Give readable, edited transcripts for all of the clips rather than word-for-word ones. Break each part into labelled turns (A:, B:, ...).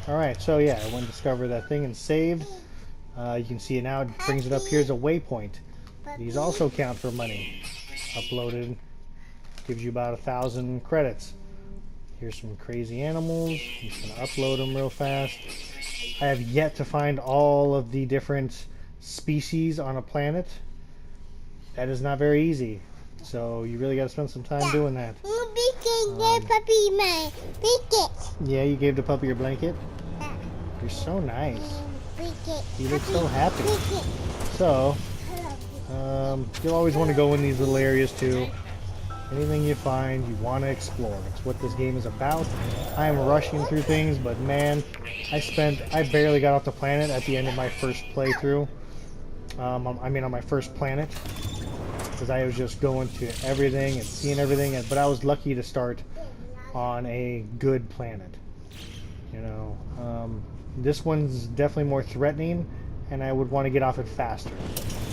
A: Alright, so yeah, I went and discovered that thing and saved. You can see it now, it brings it up here as a waypoint. These also count for money. Uploaded, gives you about 1,000 credits. Here's some crazy animals. I'm just going to upload them real fast. I have yet to find all of the different species on a planet. That is not very easy. So you really got to spend some time doing that. Yeah, you gave the puppy your blanket? You're so nice. You look so happy. So, you'll always want to go in these little areas too. Anything you find, you want to explore. It's what this game is about. I am rushing through things, but man, I barely got off the planet at the end of my first playthrough. I mean on my first planet. Because I was just going to everything and seeing everything, but I was lucky to start on a good planet. You know, this one's definitely more threatening, and I would want to get off it faster.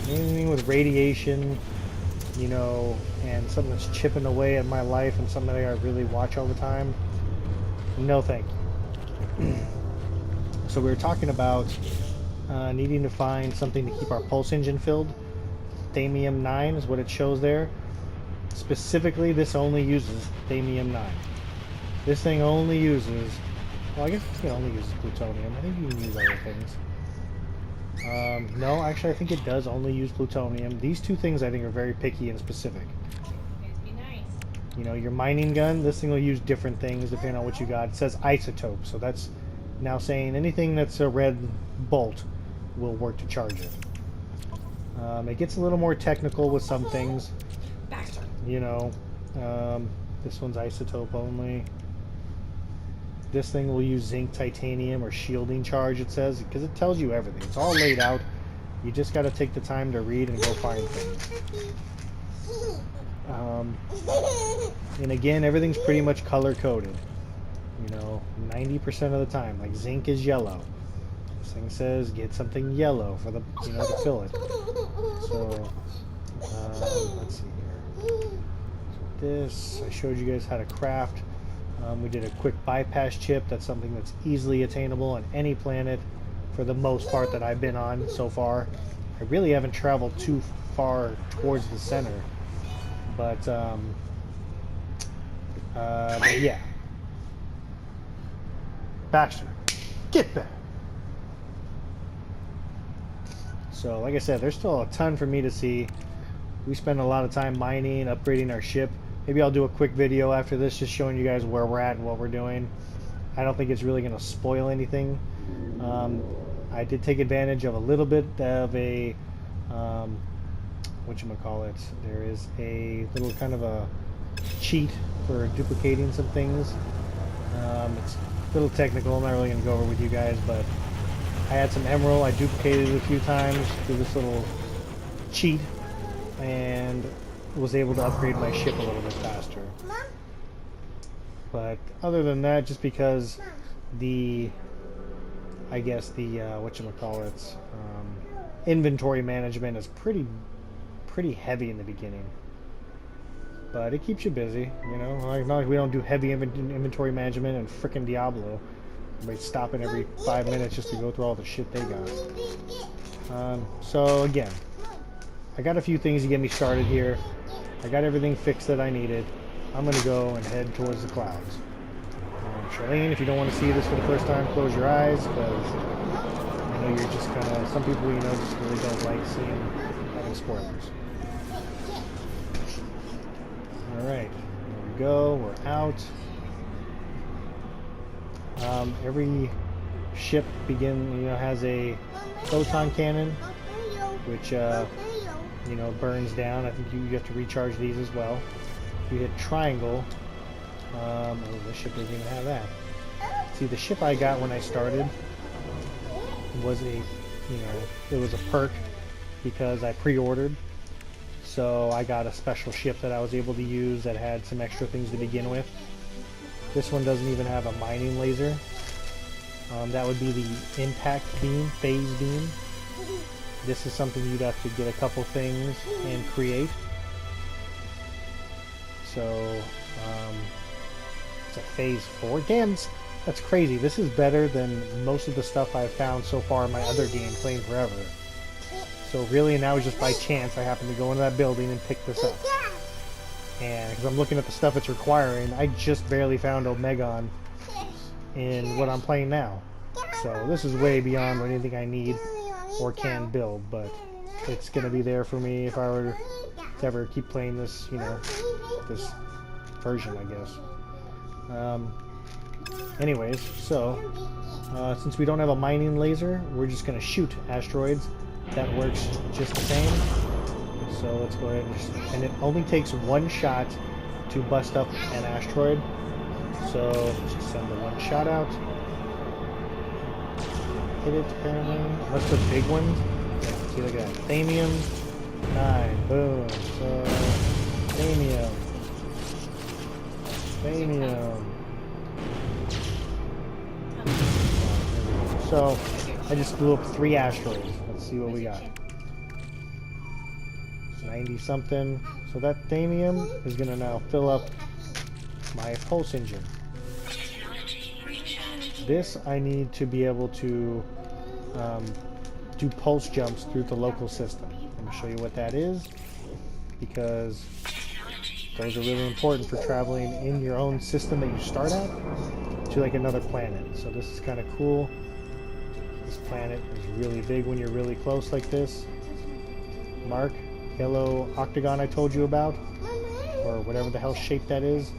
A: Anything with radiation, you know, and something that's chipping away at my life and something that I really watch all the time, no thank you. So we were talking about needing to find something to keep our pulse engine filled. Thamium-9 is what it shows there. Specifically, this only uses Thamium-9. This thing only uses, well, I guess it only uses plutonium. I think you can use other things. No, actually, I think it does only use plutonium. These two things I think are very picky and specific. You know, your mining gun, this thing will use different things depending on what you got. It says isotope, so that's now saying anything that's a red bolt will work to charge it. It gets a little more technical with some things. You know, this one's isotope only. This thing will use zinc, titanium, or shielding charge, it says, because it tells you everything. It's all laid out. You just got to take the time to read and go find things. And again, everything's pretty much color-coded. You know, 90% of the time. Like zinc is yellow. This thing says get something yellow for the, you know, to fill it. So, let's see here. So this, I showed you guys how to craft. We did a quick bypass chip. That's something that's easily attainable on any planet for the most part that I've been on so far. I really haven't traveled too far towards the center. But yeah. Baxter, get back. So, like I said, there's still a ton for me to see. We spend a lot of time mining, upgrading our ship. Maybe I'll do a quick video after this just showing you guys where we're at and what we're doing. I don't think it's really going to spoil anything. I did take advantage of a little bit of a, whatchamacallit, there is a little kind of a cheat for duplicating some things. It's a little technical, I'm not really going to go over with you guys, but I had some emerald, I duplicated it a few times through this little cheat, and was able to upgrade my ship a little bit faster. But other than that, just because I guess the whatchamacallit, inventory management is pretty heavy in the beginning. But it keeps you busy, you know. Not like we don't do heavy inventory management in frickin' Diablo. Everybody's stopping every 5 minutes just to go through all the shit they got. So again, I got a few things to get me started here. I got everything fixed that I needed. I'm going to go and head towards the clouds. Charlene, if you don't want to see this for the first time, close your eyes, because I know you're just kind of, some people, you know, just really don't like having spoilers. Alright, here we go, we're out. Every ship has a photon cannon, which you know, burns down. I think you have to recharge these as well. If you hit triangle, oh, the ship doesn't even have that. See, the ship I got when I started was it was a perk because I pre-ordered. So I got a special ship that I was able to use that had some extra things to begin with. This one doesn't even have a mining laser. That would be the impact beam, phase beam. This is something you'd have to get a couple things and create. So, it's a phase 4. Damn, That's crazy. This is better than most of the stuff I've found so far in my other game, Playing Forever. So really now it's just by chance I happen to go into that building and pick this up. And because I'm looking at the stuff it's requiring, I just barely found Omegon in what I'm playing now. So this is way beyond anything I need or can build, but it's going to be there for me if I were to ever keep playing this, you know, this version, I guess. Anyways, so since we don't have a mining laser, we're just going to shoot asteroids. That works just the same. So let's go ahead and just, and it only takes one shot to bust up an asteroid. So let's just send the one shot out. Hit it apparently. What's the big ones? Yeah, see, look at that. Thamium 9. Boom. So Thamium. Thamium. So I just blew up 3 asteroids. Let's see what we got. 90 something. So that Thamium is gonna now fill up my pulse engine. This I need to be able to do pulse jumps through the local system. I'm going to show you what that is, because those are really important for traveling in your own system that you start at to like another planet. So this is kind of cool. This planet is really big when you're really close like this. Mark, yellow octagon I told you about, or whatever the hell shape that is,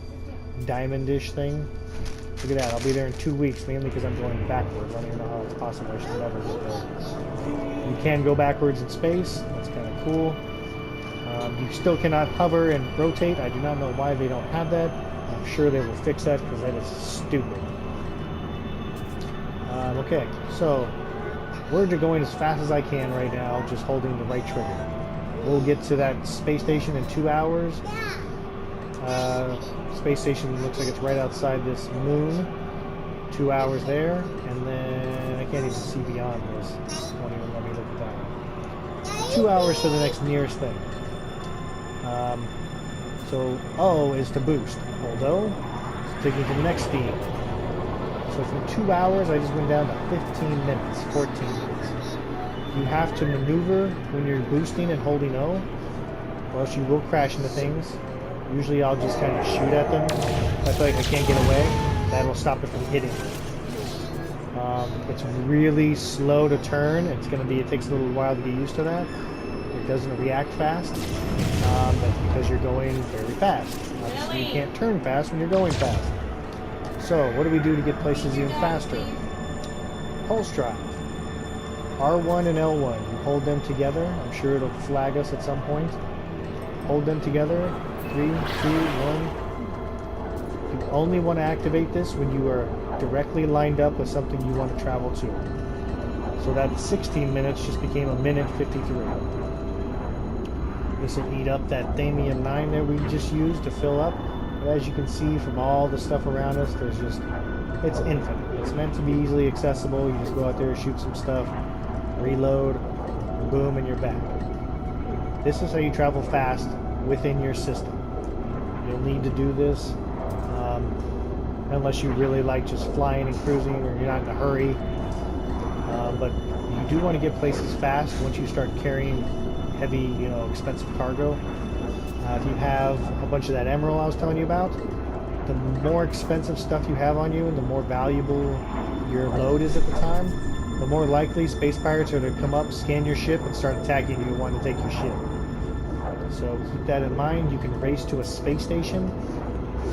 A: diamond-ish thing. Look at that, I'll be there in 2 weeks, mainly because I'm going backwards. I don't even know how it's possible. I should never get there. You can go backwards in space. That's kind of cool. You still cannot hover and rotate. I do not know why they don't have that. I'm sure they will fix that, because that is stupid. Okay, so we're just going as fast as I can right now, just holding the right trigger. We'll get to that space station in 2 hours. Space station looks like it's right outside this moon. 2 hours there, and then I can't even see beyond this. Won't even let me look at that. 2 hours to the next nearest thing. So O is to boost. Hold O, take me to the next speed. So from 2 hours, I just went down to 15 minutes, 14 minutes. You have to maneuver when you're boosting and holding O, or else you will crash into things. Usually I'll just kind of shoot at them. If I feel like I can't get away, that'll stop it from hitting. It's really slow to turn. It takes a little while to get used to that. It doesn't react fast. That's because you're going very fast. Obviously you can't turn fast when you're going fast. So what do we do to get places even faster? Pulse drive. R1 and L1. You hold them together. I'm sure it'll flag us at some point. Hold them together. 3, 2, 1. You only want to activate this when you are directly lined up with something you want to travel to. So that 16 minutes just became a minute 53. This will eat up that Thamium 9 that we just used to fill up. But as you can see from all the stuff around us, it's infinite. It's meant to be easily accessible. You just go out there, shoot some stuff, reload, boom, and you're back. This is how you travel fast within your system. You'll need to do this unless you really like just flying and cruising, or you're not in a hurry. But you do want to get places fast once you start carrying heavy, expensive cargo. If you have a bunch of that emerald I was telling you about, the more expensive stuff you have on you and the more valuable your load is at the time, the more likely space pirates are to come up, scan your ship, and start attacking you and want to take your ship. So keep that in mind. You can race to a space station,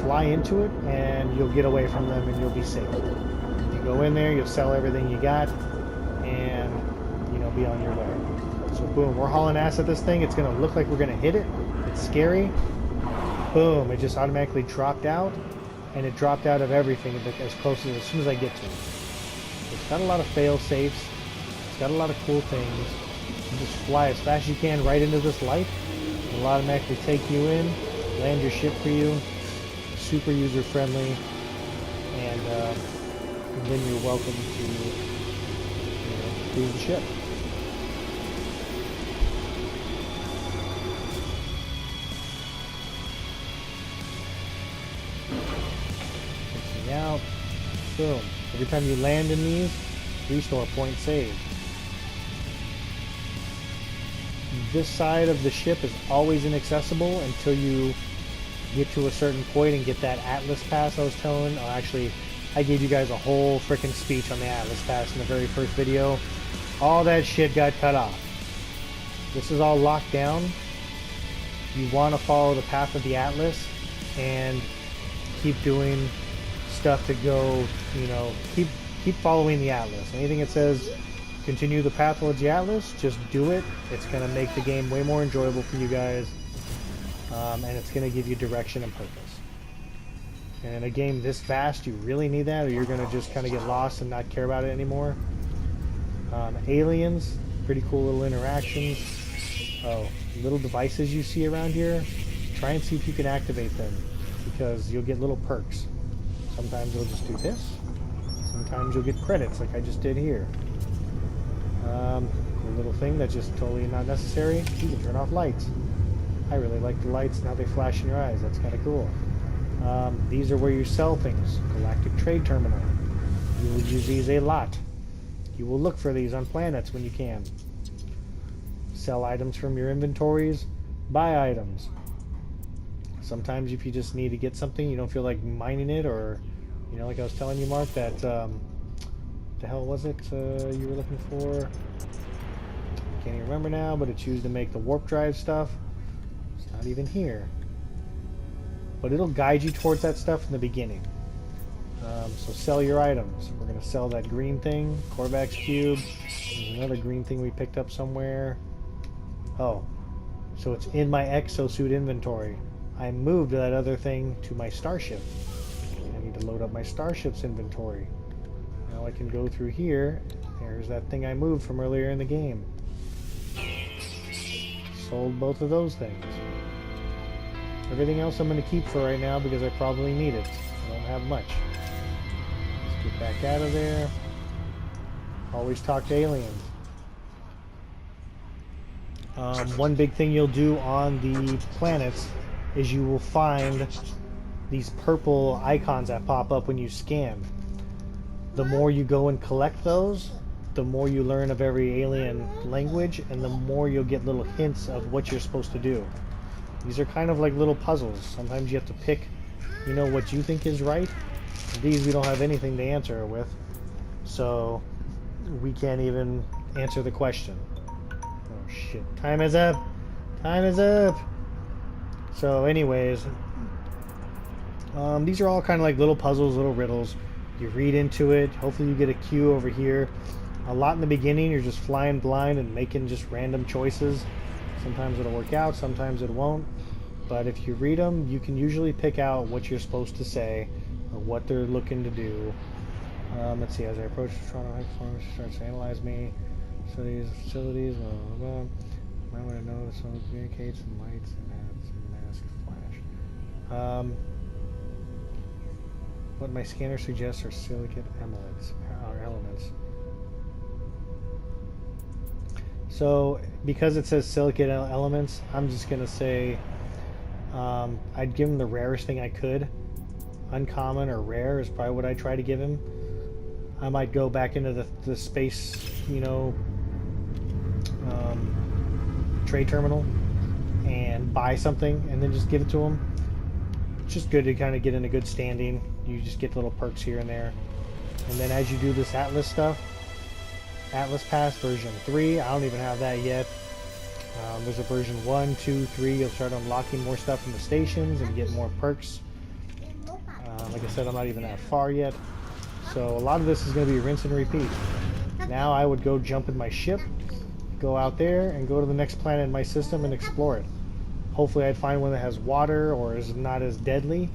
A: fly into it, and you'll get away from them and you'll be safe. You go in there, you'll sell everything you got, and be on your way. So boom, we're hauling ass at this thing. It's going to look like we're going to hit it. It's scary. Boom, it just automatically dropped out, and it dropped out of everything as soon as I get to it. It's got a lot of fail safes. It's got a lot of cool things. You just fly as fast as you can right into this light. It'll automatically take you in, land your ship for you. Super user friendly, and then you're welcome to cruise the ship. Out. Boom. Every time you land in these, restore point saved. This side of the ship is always inaccessible until you get to a certain point and get that Atlas Pass I was telling. Oh, actually, I gave you guys a whole freaking speech on the Atlas Pass in the very first video. All that shit got cut off. This is all locked down. You want to follow the path of the Atlas and keep doing stuff to go, you know, keep following the Atlas. Anything that says continue the path towards the Atlas, just do it. It's going to make the game way more enjoyable for you guys, and it's going to give you direction and purpose. And in a game this vast, you really need that, or you're going to just kind of get lost and not care about it anymore. Aliens, pretty cool little interactions. Oh, little devices you see around here, try and see if you can activate them, because you'll get little perks. Sometimes you'll just do this, sometimes you'll get credits like I just did here. A little thing that's just totally not necessary, you can turn off lights. I really like the lights, now they flash in your eyes, that's kind of cool. These are where you sell things. Galactic Trade Terminal. You will use these a lot. You will look for these on planets when you can. Sell items from your inventories. Buy items. Sometimes if you just need to get something, you don't feel like mining it, or, you know, like I was telling you, Mark, that, the hell was it you were looking for? Can't even remember now, but it's used to make the warp drive stuff. It's not even here. But it'll guide you towards that stuff in the beginning. So sell your items. We're going to sell that green thing, Korvax Cube. There's another green thing we picked up somewhere. Oh, so it's in my exosuit inventory. I moved that other thing to my starship. I need to load up my starship's inventory. Now I can go through here. There's that thing I moved from earlier in the game. Sold both of those things. Everything else I'm going to keep for right now because I probably need it. I don't have much. Let's get back out of there. Always talk to aliens. One big thing you'll do on the planets is you will find these purple icons that pop up when you scan. The more you go and collect those, the more you learn of every alien language, and the more you'll get little hints of what you're supposed to do. These are kind of like little puzzles. Sometimes you have to pick, you know, what you think is right. These we don't have anything to answer with, so we can't even answer the question. Oh shit, time is up! Time is up! So anyways, these are all kind of like little puzzles, little riddles. You read into it, hopefully you get a cue over here. A lot in the beginning, you're just flying blind and making just random choices. Sometimes it'll work out, sometimes it won't. But if you read them, you can usually pick out what you're supposed to say or what they're looking to do. Let's see, as I approach Toronto High Performance, she starts to analyze me. Studies, facilities, blah, blah, blah. Might want to know that someone communicates and lights and adds and mask flash. What my scanner suggests are silicate elements. So, because it says silicate elements, I'm just going to say I'd give him the rarest thing I could. Uncommon or rare is probably what I'd try to give him. I might go back into the space, you know, trade terminal and buy something and then just give it to him. It's just good to kind of get in a good standing. You just get little perks here and there. And then as you do this Atlas stuff, Atlas Pass version 3, I don't even have that yet. There's a version 1, 2, 3. You'll start unlocking more stuff in the stations and get more perks. Like I said, I'm not even that far yet. So a lot of this is going to be rinse and repeat. Now I would go jump in my ship, go out there, and go to the next planet in my system and explore it. Hopefully I'd find one that has water or is not as deadly,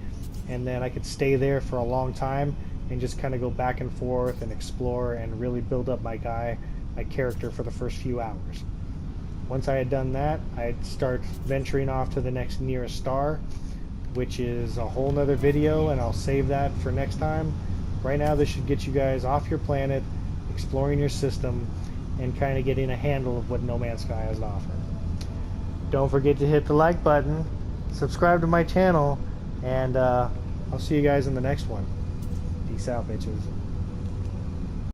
A: and then I could stay there for a long time and just kind of go back and forth and explore and really build up my character for the first few hours. Once I had done that, I'd start venturing off to the next nearest star, which is a whole nother video, and I'll save that for next time. Right now this should get you guys off your planet, exploring your system, and kind of getting a handle of what No Man's Sky has to offer. Don't forget to hit the like button, subscribe to my channel, and I'll see you guys in the next one. Peace out, bitches.